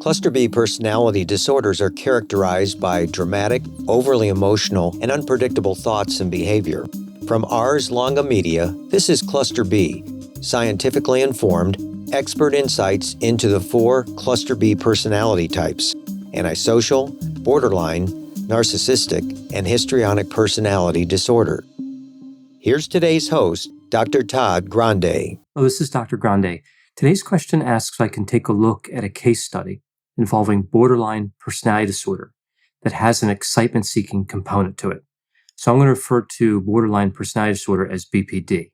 Cluster B personality disorders are characterized by dramatic, overly emotional, and unpredictable thoughts and behavior. From Ars Longa Media, this is Cluster B, scientifically informed, expert insights into the 4 Cluster B personality types: antisocial, borderline, narcissistic, and histrionic personality disorder. Here's today's host, Dr. Todd Grande. Hello, this is Dr. Grande. Today's question asks if I can take a look at a case study involving borderline personality disorder that has an excitement-seeking component to it. So I'm going to refer to borderline personality disorder as BPD.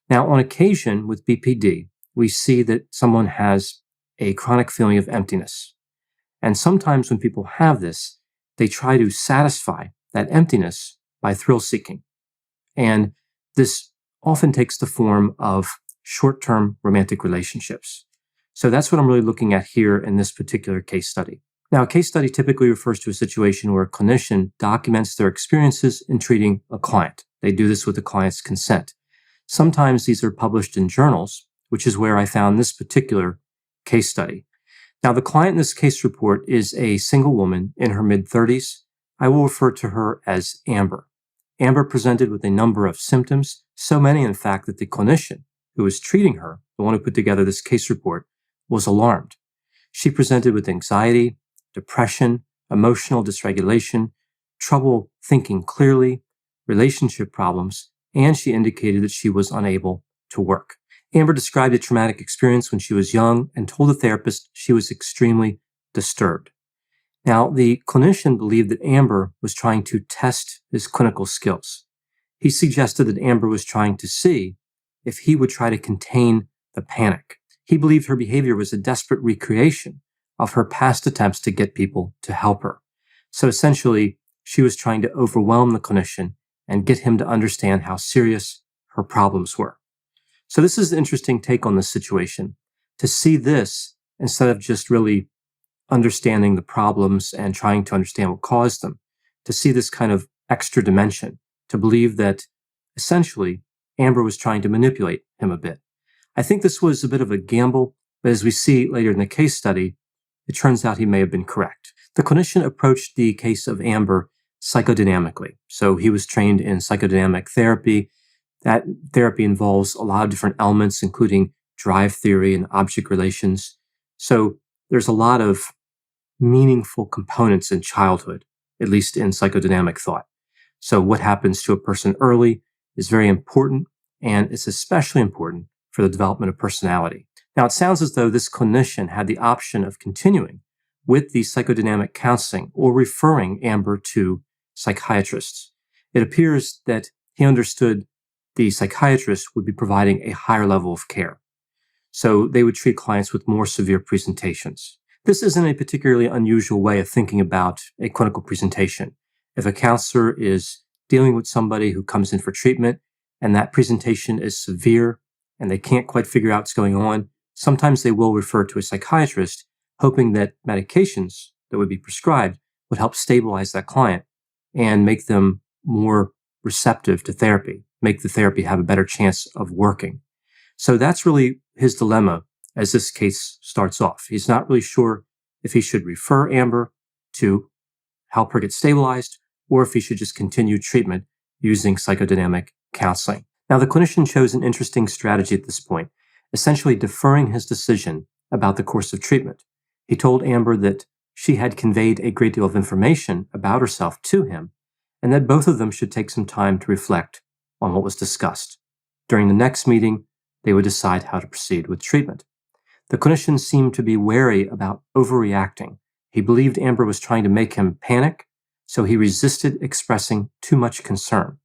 Now, on occasion with BPD, we see that someone has a chronic feeling of emptiness. And sometimes when people have this, they try to satisfy that emptiness by thrill-seeking. And this often takes the form of short-term romantic relationships. So that's what I'm really looking at here in this particular case study. Now, a case study typically refers to a situation where a clinician documents their experiences in treating a client. They do this with the client's consent. Sometimes these are published in journals, which is where I found this particular case study. Now, the client in this case report is a single woman in her mid-30s. I will refer to her as Amber. Amber presented with a number of symptoms, so many, in fact, that the clinician who was treating her, the one who put together this case report, was alarmed. She presented with anxiety, depression, emotional dysregulation, trouble thinking clearly, relationship problems, and she indicated that she was unable to work. Amber described a traumatic experience when she was young and told the therapist she was extremely disturbed. Now, the clinician believed that Amber was trying to test his clinical skills. He suggested that Amber was trying to see if he would try to contain the panic. He believed her behavior was a desperate recreation of her past attempts to get people to help her. So essentially, she was trying to overwhelm the clinician and get him to understand how serious her problems were. So this is an interesting take on this situation, to see this instead of just really understanding the problems and trying to understand what caused them, to see this kind of extra dimension, to believe that essentially Amber was trying to manipulate him a bit. I think this was a bit of a gamble, but as we see later in the case study, it turns out he may have been correct. The clinician approached the case of Amber psychodynamically. So he was trained in psychodynamic therapy. That therapy involves a lot of different elements, including drive theory and object relations. So there's a lot of meaningful components in childhood, at least in psychodynamic thought. So what happens to a person early is very important, and it's especially important for the development of personality. Now, it sounds as though this clinician had the option of continuing with the psychodynamic counseling or referring Amber to psychiatrists. It appears that he understood the psychiatrist would be providing a higher level of care. So they would treat clients with more severe presentations. This isn't a particularly unusual way of thinking about a clinical presentation. If a counselor is dealing with somebody who comes in for treatment and that presentation is severe and they can't quite figure out what's going on, sometimes they will refer to a psychiatrist, hoping that medications that would be prescribed would help stabilize that client and make them more receptive to therapy, make the therapy have a better chance of working. So that's really his dilemma as this case starts off. He's not really sure if he should refer Amber to help her get stabilized or if he should just continue treatment using psychodynamic counseling. Now, the clinician chose an interesting strategy at this point, essentially deferring his decision about the course of treatment. He told Amber that she had conveyed a great deal of information about herself to him, and that both of them should take some time to reflect on what was discussed. During the next meeting, they would decide how to proceed with treatment. The clinician seemed to be wary about overreacting. He believed Amber was trying to make him panic, so he resisted expressing too much concern.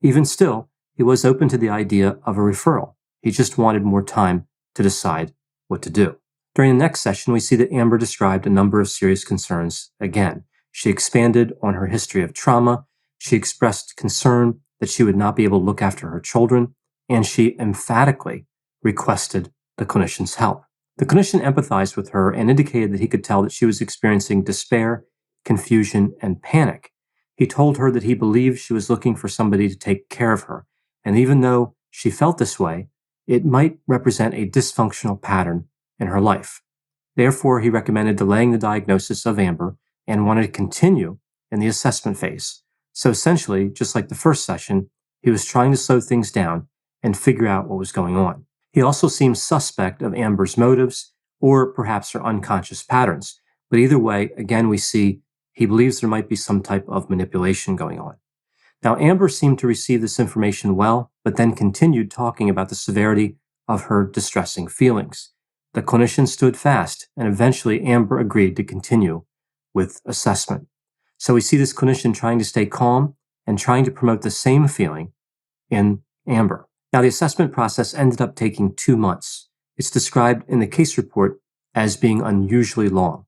Even still, he was open to the idea of a referral. He just wanted more time to decide what to do. During the next session, we see that Amber described a number of serious concerns again. She expanded on her history of trauma. She expressed concern that she would not be able to look after her children, and she emphatically requested the clinician's help. The clinician empathized with her and indicated that he could tell that she was experiencing despair, confusion, and panic. He told her that he believed she was looking for somebody to take care of her, and even though she felt this way, it might represent a dysfunctional pattern in her life. Therefore, he recommended delaying the diagnosis of Amber and wanted to continue in the assessment phase. So essentially, just like the first session, he was trying to slow things down and figure out what was going on. He also seemed suspect of Amber's motives or perhaps her unconscious patterns. But either way, again, we see he believes there might be some type of manipulation going on. Now, Amber seemed to receive this information well, but then continued talking about the severity of her distressing feelings. The clinician stood fast, and eventually Amber agreed to continue with assessment. So we see this clinician trying to stay calm and trying to promote the same feeling in Amber. Now, the assessment process ended up taking 2 months. It's described in the case report as being unusually long.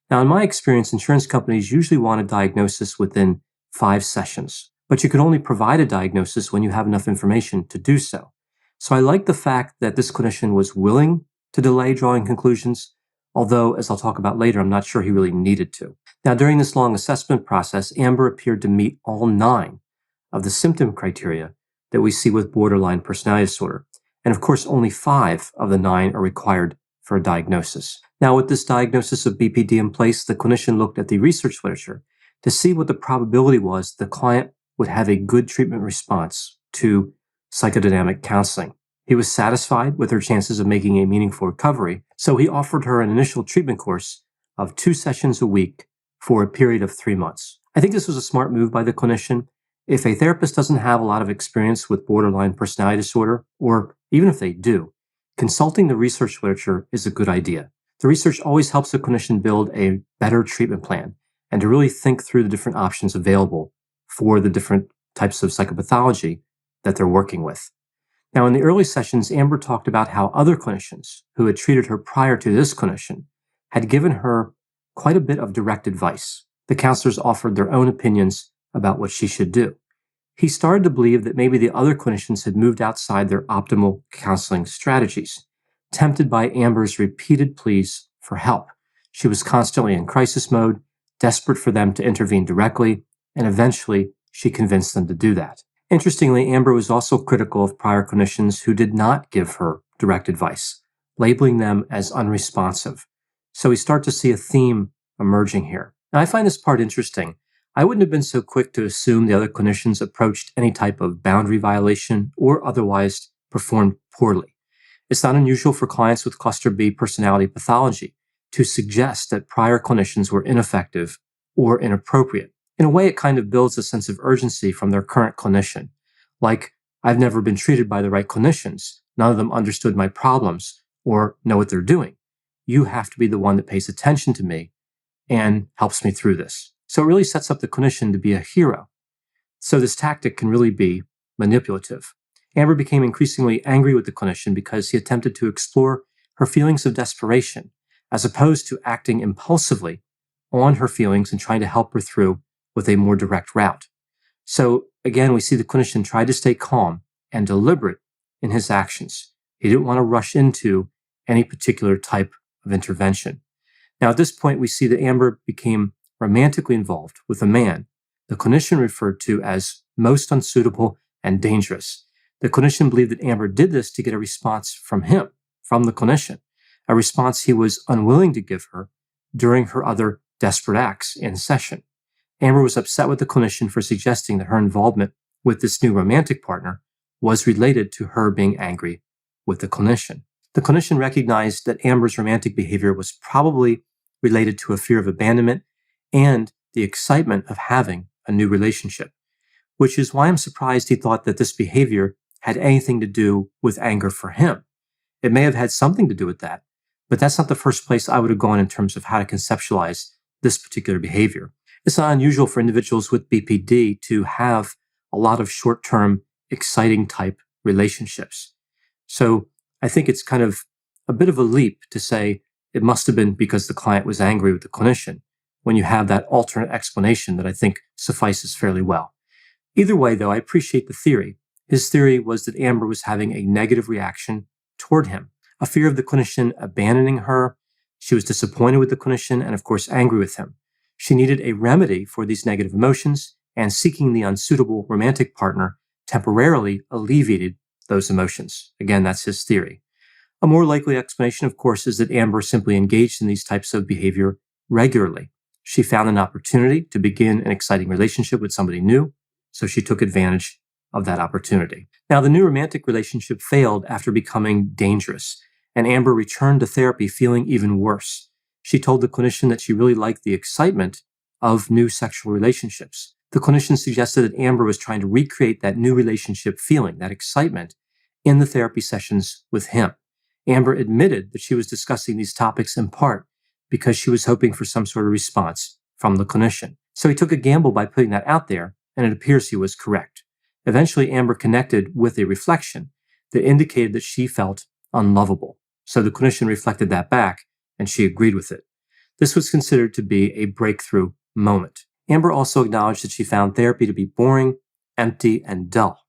Now, in my experience, insurance companies usually want a diagnosis within 5 sessions, but you can only provide a diagnosis when you have enough information to do so. So I like the fact that this clinician was willing to delay drawing conclusions, although, as I'll talk about later, I'm not sure he really needed to. Now, during this long assessment process, Amber appeared to meet all 9 of the symptom criteria that we see with borderline personality disorder. And of course, only 5 of the 9 are required for a diagnosis. Now, with this diagnosis of BPD in place, the clinician looked at the research literature to see what the probability was the client would have a good treatment response to psychodynamic counseling. He was satisfied with her chances of making a meaningful recovery, so he offered her an initial treatment course of 2 sessions a week for a period of 3 months. I think this was a smart move by the clinician. If a therapist doesn't have a lot of experience with borderline personality disorder, or even if they do, consulting the research literature is a good idea. The research always helps a clinician build a better treatment plan and to really think through the different options available for the different types of psychopathology that they're working with. Now, in the early sessions, Amber talked about how other clinicians who had treated her prior to this clinician had given her quite a bit of direct advice. The counselors offered their own opinions about what she should do. He started to believe that maybe the other clinicians had moved outside their optimal counseling strategies, tempted by Amber's repeated pleas for help. She was constantly in crisis mode, desperate for them to intervene directly, and eventually she convinced them to do that. Interestingly, Amber was also critical of prior clinicians who did not give her direct advice, labeling them as unresponsive. So we start to see a theme emerging here. Now, I find this part interesting. I wouldn't have been so quick to assume the other clinicians approached any type of boundary violation or otherwise performed poorly. It's not unusual for clients with cluster B personality pathology to suggest that prior clinicians were ineffective or inappropriate. In a way, it kind of builds a sense of urgency from their current clinician. Like, I've never been treated by the right clinicians. None of them understood my problems or know what they're doing. You have to be the one that pays attention to me and helps me through this. So it really sets up the clinician to be a hero. So this tactic can really be manipulative. Amber became increasingly angry with the clinician because he attempted to explore her feelings of desperation, as opposed to acting impulsively on her feelings and trying to help her through with a more direct route. So again, we see the clinician try to stay calm and deliberate in his actions. He didn't want to rush into any particular type of intervention. Now, at this point, we see that Amber became romantically involved with a man the clinician referred to as most unsuitable and dangerous. The clinician believed that Amber did this to get a response from him, from the clinician, a response he was unwilling to give her during her other desperate acts in session. Amber was upset with the clinician for suggesting that her involvement with this new romantic partner was related to her being angry with the clinician. The clinician recognized that Amber's romantic behavior was probably related to a fear of abandonment and the excitement of having a new relationship, which is why I'm surprised he thought that this behavior had anything to do with anger for him. It may have had something to do with that, but that's not the first place I would have gone in terms of how to conceptualize this particular behavior. It's not unusual for individuals with BPD to have a lot of short-term, exciting type relationships. So I think it's kind of a bit of a leap to say it must have been because the client was angry with the clinician when you have that alternate explanation that I think suffices fairly well. Either way, though, I appreciate the theory. His theory was that Amber was having a negative reaction toward him, a fear of the clinician abandoning her. She was disappointed with the clinician and, of course, angry with him. She needed a remedy for these negative emotions, and seeking the unsuitable romantic partner temporarily alleviated those emotions. Again, that's his theory. A more likely explanation, of course, is that Amber simply engaged in these types of behavior regularly. She found an opportunity to begin an exciting relationship with somebody new, so she took advantage of that opportunity. Now, the new romantic relationship failed after becoming dangerous, and Amber returned to therapy feeling even worse. She told the clinician that she really liked the excitement of new sexual relationships. The clinician suggested that Amber was trying to recreate that new relationship feeling, that excitement, in the therapy sessions with him. Amber admitted that she was discussing these topics in part because she was hoping for some sort of response from the clinician. So he took a gamble by putting that out there, and it appears he was correct. Eventually, Amber connected with a reflection that indicated that she felt unlovable. So the clinician reflected that back, and she agreed with it. This was considered to be a breakthrough moment. Amber also acknowledged that she found therapy to be boring, empty, and dull,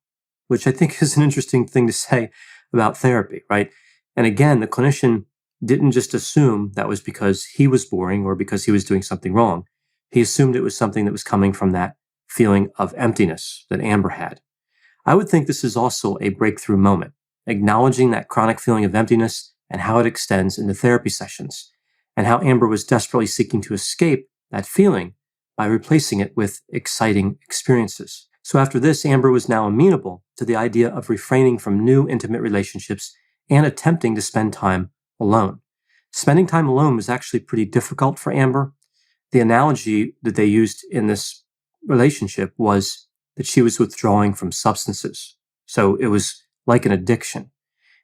which I think is an interesting thing to say about therapy, right? And again, the clinician didn't just assume that was because he was boring or because he was doing something wrong. He assumed it was something that was coming from that feeling of emptiness that Amber had. I would think this is also a breakthrough moment, acknowledging that chronic feeling of emptiness and how it extends into therapy sessions, and how Amber was desperately seeking to escape that feeling by replacing it with exciting experiences. So after this, Amber was now amenable to the idea of refraining from new intimate relationships and attempting to spend time alone. Spending time alone was actually pretty difficult for Amber. The analogy that they used in this relationship was that she was withdrawing from substances. So it was like an addiction.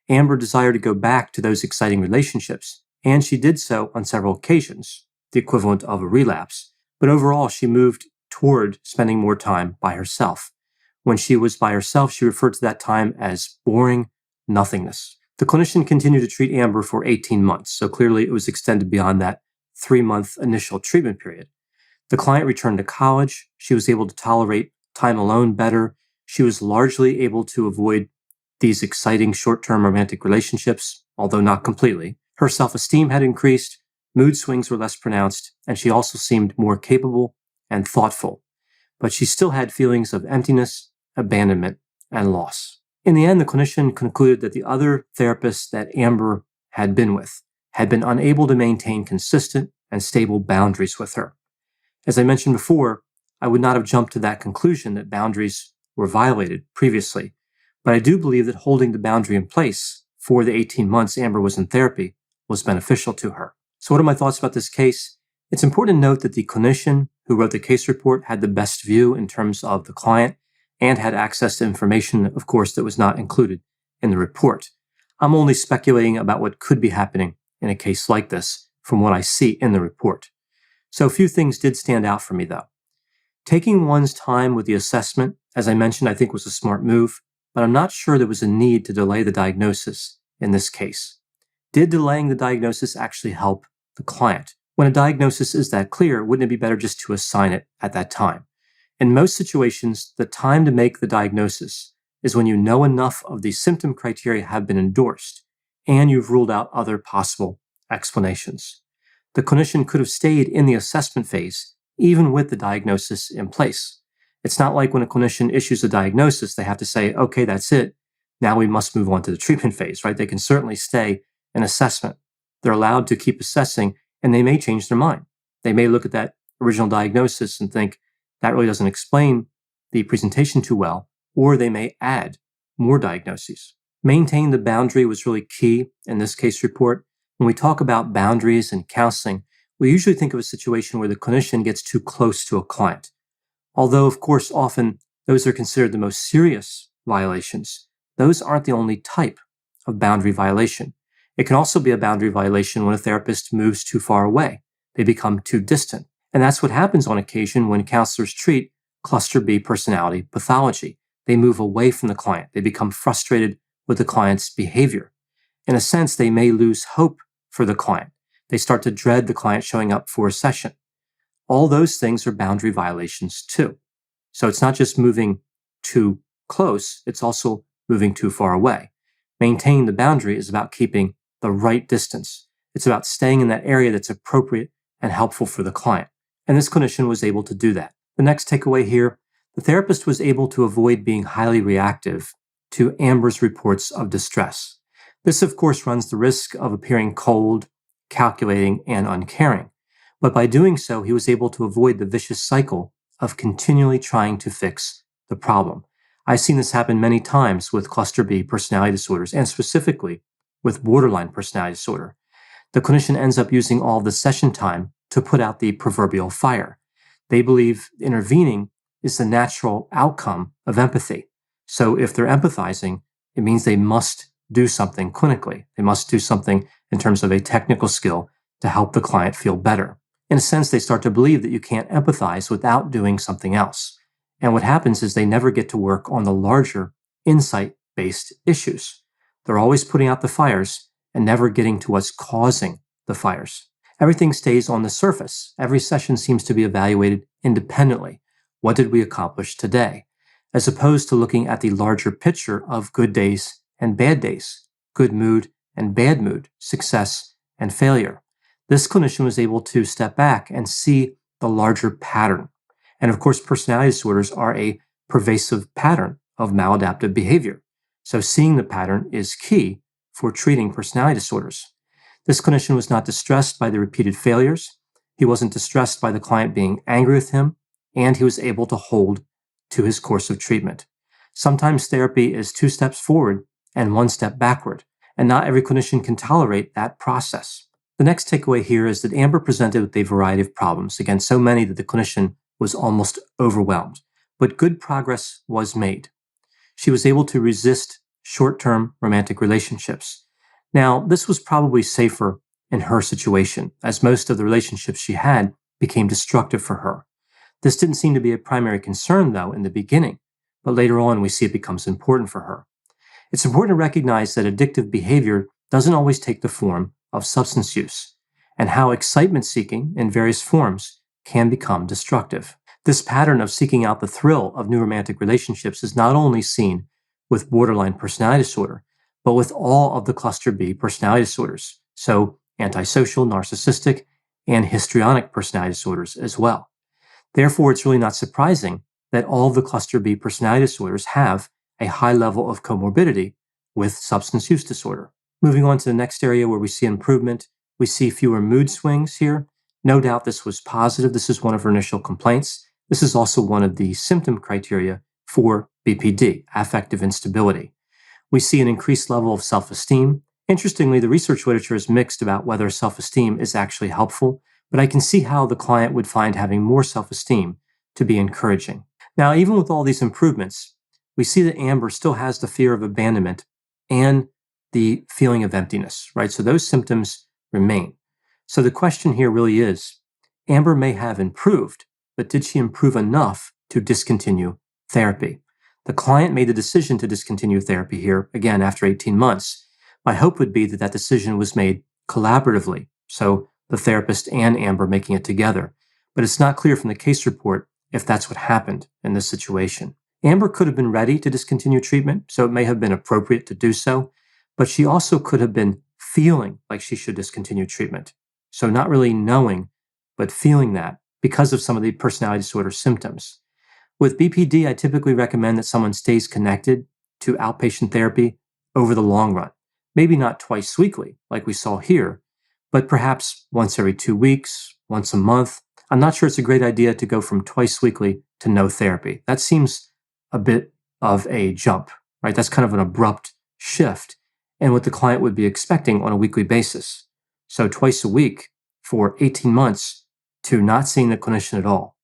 Amber desired to go back to those exciting relationships, and she did so on several occasions, the equivalent of a relapse. But overall, she moved toward spending more time by herself. When she was by herself, she referred to that time as boring nothingness. The clinician continued to treat Amber for 18 months, so clearly it was extended beyond that 3-month initial treatment period. The client returned to college. She was able to tolerate time alone better. She was largely able to avoid these exciting short-term romantic relationships, although not completely. Her self-esteem had increased, mood swings were less pronounced, and she also seemed more capable and thoughtful. But she still had feelings of emptiness, abandonment, and loss. In the end, the clinician concluded that the other therapists that Amber had been with had been unable to maintain consistent and stable boundaries with her. As I mentioned before, I would not have jumped to that conclusion that boundaries were violated previously, but I do believe that holding the boundary in place for the 18 months Amber was in therapy was beneficial to her. So what are my thoughts about this case? It's important to note that the clinician who wrote the case report had the best view in terms of the client and had access to information, of course, that was not included in the report. I'm only speculating about what could be happening in a case like this from what I see in the report. So a few things did stand out for me, though. Taking one's time with the assessment, as I mentioned, I think was a smart move, but I'm not sure there was a need to delay the diagnosis in this case. Did delaying the diagnosis actually help the client? When a diagnosis is that clear, wouldn't it be better just to assign it at that time? In most situations, the time to make the diagnosis is when you know enough of the symptom criteria have been endorsed and you've ruled out other possible explanations. The clinician could have stayed in the assessment phase even with the diagnosis in place. It's not like when a clinician issues a diagnosis, they have to say, okay, that's it. Now we must move on to the treatment phase, right? They can certainly stay in assessment. They're allowed to keep assessing, and they may change their mind. They may look at that original diagnosis and think that really doesn't explain the presentation too well, or they may add more diagnoses. Maintaining the boundary was really key in this case report. When we talk about boundaries and counseling, we usually think of a situation where the clinician gets too close to a client. Although, of course, often those are considered the most serious violations, those aren't the only type of boundary violation. It can also be a boundary violation when a therapist moves too far away. They become too distant. And that's what happens on occasion when counselors treat cluster B personality pathology. They move away from the client. They become frustrated with the client's behavior. In a sense, they may lose hope for the client. They start to dread the client showing up for a session. All those things are boundary violations too. So it's not just moving too close, it's also moving too far away. Maintaining the boundary is about keeping the right distance. It's about staying in that area that's appropriate and helpful for the client. And this clinician was able to do that. The next takeaway here, the therapist was able to avoid being highly reactive to Amber's reports of distress. This, of course, runs the risk of appearing cold, calculating, and uncaring. But by doing so, he was able to avoid the vicious cycle of continually trying to fix the problem. I've seen this happen many times with cluster B personality disorders, and specifically with borderline personality disorder. The clinician ends up using all the session time to put out the proverbial fire. They believe intervening is the natural outcome of empathy. So if they're empathizing, it means they must do something clinically. They must do something in terms of a technical skill to help the client feel better. In a sense, they start to believe that you can't empathize without doing something else. And what happens is they never get to work on the larger insight-based issues. They're always putting out the fires and never getting to what's causing the fires. Everything stays on the surface. Every session seems to be evaluated independently. What did we accomplish today? As opposed to looking at the larger picture of good days and bad days, good mood and bad mood, success and failure. This clinician was able to step back and see the larger pattern. And of course, personality disorders are a pervasive pattern of maladaptive behavior. So seeing the pattern is key for treating personality disorders. This clinician was not distressed by the repeated failures. He wasn't distressed by the client being angry with him, and he was able to hold to his course of treatment. Sometimes therapy is 2 steps forward and 1 step backward, and not every clinician can tolerate that process. The next takeaway here is that Amber presented with a variety of problems, again, so many that the clinician was almost overwhelmed, but good progress was made. She was able to resist short-term romantic relationships. Now, this was probably safer in her situation, as most of the relationships she had became destructive for her. This didn't seem to be a primary concern, though, in the beginning, but later on we see it becomes important for her. It's important to recognize that addictive behavior doesn't always take the form of substance use, and how excitement seeking in various forms can become destructive. This pattern of seeking out the thrill of new romantic relationships is not only seen with borderline personality disorder, but with all of the cluster B personality disorders, so antisocial, narcissistic, and histrionic personality disorders as well. Therefore, it's really not surprising that all of the cluster B personality disorders have a high level of comorbidity with substance use disorder. Moving on to the next area where we see improvement, we see fewer mood swings here. No doubt this was positive. This is one of her initial complaints. This is also one of the symptom criteria for BPD, affective instability. We see an increased level of self-esteem. Interestingly, the research literature is mixed about whether self-esteem is actually helpful, but I can see how the client would find having more self-esteem to be encouraging. Now, even with all these improvements, we see that Amber still has the fear of abandonment and the feeling of emptiness, right? So those symptoms remain. So the question here really is, Amber may have improved, but did she improve enough to discontinue therapy? The client made the decision to discontinue therapy here, again, after 18 months. My hope would be that that decision was made collaboratively, so the therapist and Amber making it together. But it's not clear from the case report if that's what happened in this situation. Amber could have been ready to discontinue treatment, so it may have been appropriate to do so, but she also could have been feeling like she should discontinue treatment. So not really knowing, but feeling that because of some of the personality disorder symptoms. With BPD, I typically recommend that someone stays connected to outpatient therapy over the long run. Maybe not twice weekly, like we saw here, but perhaps once every 2 weeks, once a month. I'm not sure it's a great idea to go from twice weekly to no therapy. That seems a bit of a jump, right? That's kind of an abrupt shift in what the client would be expecting on a weekly basis. So twice a week for 18 months to not seeing the clinician at all.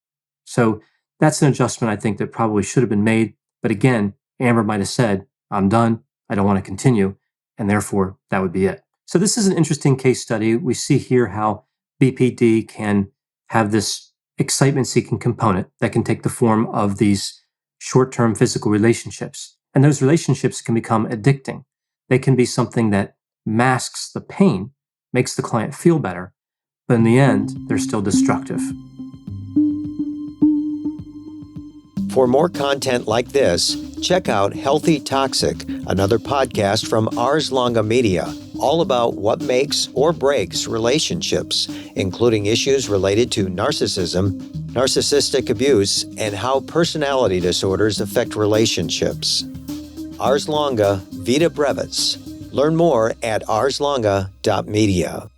So that's an adjustment I think that probably should have been made. But again, Amber might have said, I'm done, I don't want to continue, and therefore that would be it. So this is an interesting case study. We see here how BPD can have this excitement-seeking component that can take the form of these short-term physical relationships. And those relationships can become addicting. They can be something that masks the pain, makes the client feel better, but in the end, they're still destructive. For more content like this, check out Healthy Toxic, another podcast from Ars Longa Media, all about what makes or breaks relationships, including issues related to narcissism, narcissistic abuse, and how personality disorders affect relationships. Ars Longa, Vita Brevis. Learn more at arslonga.media.